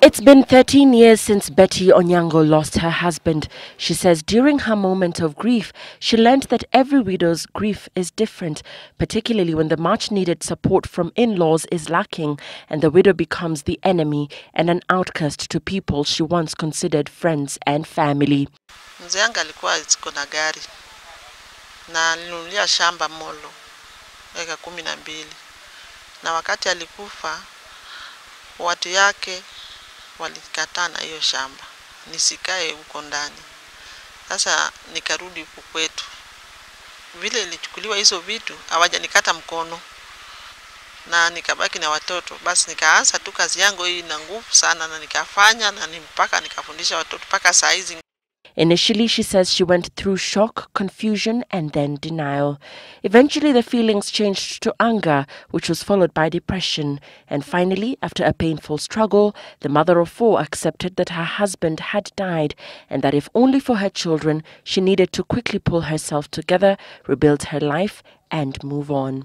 It's been 13 years since Betty Onyango lost her husband. She says during her moment of grief, she learned that every widow's grief is different, particularly when the much-needed support from in-laws is lacking and the widow becomes the enemy and an outcast to people she once considered friends and family. Mzee yangu alikuwa ziko na gari na alinunulia shamba Molo eka 12, na wakati alikufa watu yake walikataa na hiyo shamba nisikae huko ndani. Sasa nikarudi huko kwetu. Vile ilichukuliwa hizo vitu hawajanikata mkono na nikabaki na watoto. Basi nikaanza tu kazi yangu hii na nguvu sana na nikafanya na mpaka nikafundisha watoto mpaka saa hizi. Initially, she says she went through shock, confusion, and then denial. Eventually, the feelings changed to anger, which was followed by depression. And finally, after a painful struggle, the mother of 4 accepted that her husband had died and that if only for her children, she needed to quickly pull herself together, rebuild her life, and move on.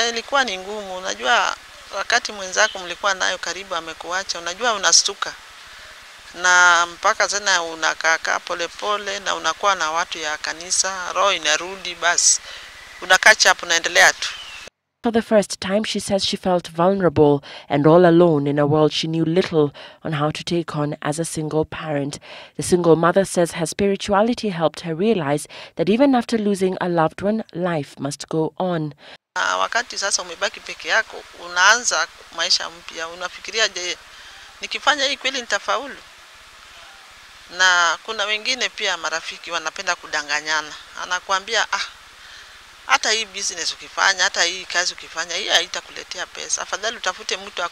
Ilikuwa ni ngumu. Unajua wakati mwenzako mlikuwa nayo karibu amekuacha, unajua unastuka. Na mpaka tena unakaa pole pole na unakuwa na watu ya kanisa, roho inarudi, basi unakacha hapo unaendelea tu. For the first time, she says she felt vulnerable and all alone in a world she knew little on how to take on as a single parent. The single mother says her spirituality helped her realize that even after losing a loved one, life must go on. Wakati sasa umebaki peke yako, unaanza maisha mpya, unafikiria je, nikifanya hii kweli nitafaulu? Na kuna wengine pia marafiki wanapenda kudanganyana. Anakuambia hata hii business ukifanya, hata hii kazi ukifanya, hii haitakuletea pesa. Afadhali utafute mtu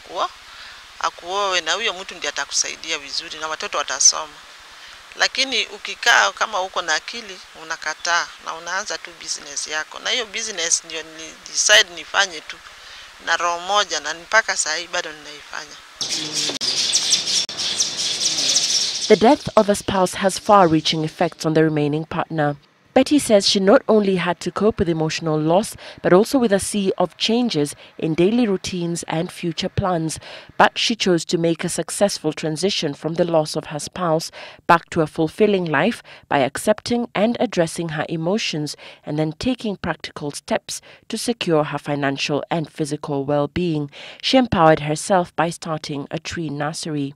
akuoe na huyo mtu ndiye atakusaidia vizuri na watoto watasoma. Lakini ukikaa kama uko na akili unakataa na unaanza tu business yako. Na hiyo business ndio ni decide nifanye tu na roho moja na mpaka saa hii bado ninaifanya. The death of a spouse has far-reaching effects on the remaining partner. Betty says she not only had to cope with emotional loss, but also with a sea of changes in daily routines and future plans. But she chose to make a successful transition from the loss of her spouse back to a fulfilling life by accepting and addressing her emotions and then taking practical steps to secure her financial and physical well-being. She empowered herself by starting a tree nursery.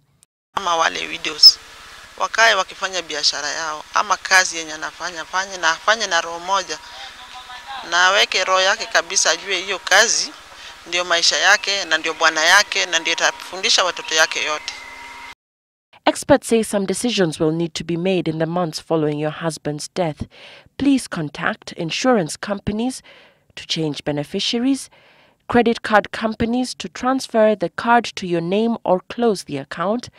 Ama wale widows wakae wakifanya biashara yao ama kazi yenye anafanya na roho moja na aweke roho yake kabisa, ajue hiyo kazi ndio maisha yake na ndio bwana yake na ndio atafundisha watoto yake yote. Experts say some decisions will need to be made in the months following your husband's death. Please contact insurance companies to change beneficiaries, credit card companies to transfer the card to your name or close the account,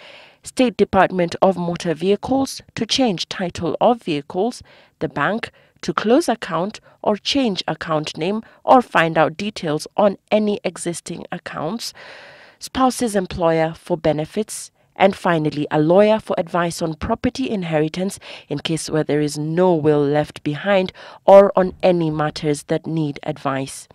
State Department of Motor Vehicles to change title of vehicles, the bank to close account or change account name or find out details on any existing accounts, spouse's employer for benefits, and finally a lawyer for advice on property inheritance in case where there is no will left behind or on any matters that need advice.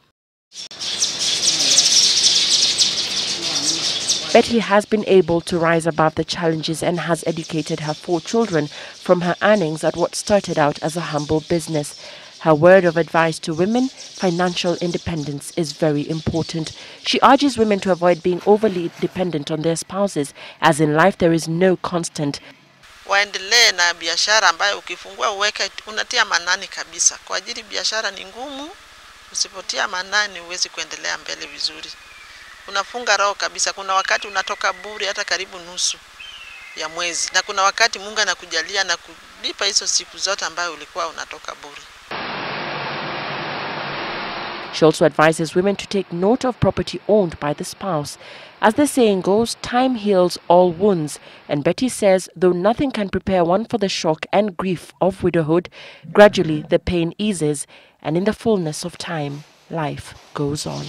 Betty has been able to rise above the challenges and has educated her 4 children from her earnings at what started out as a humble business. Her word of advice to women: financial independence is very important. She urges women to avoid being overly dependent on their spouses, as in life there is no constant. Waendelee na biashara ambayo ukifungua uweke unatia manani kabisa. Kwa ajili biashara ni ngumu, usipotia manani huwezi kuendelea mbele vizuri. Unafunga roho kabisa. Kuna wakati unatoka bure hata karibu nusu ya mwezi, na kuna wakati Mungu anakujalia na kulipa hizo siku zote ambayo ulikuwa unatoka bure. She also advises women to take note of property owned by the spouse. As the saying goes, time heals all wounds, and Betty says though nothing can prepare one for the shock and grief of widowhood, gradually the pain eases, and in the fullness of time, life goes on.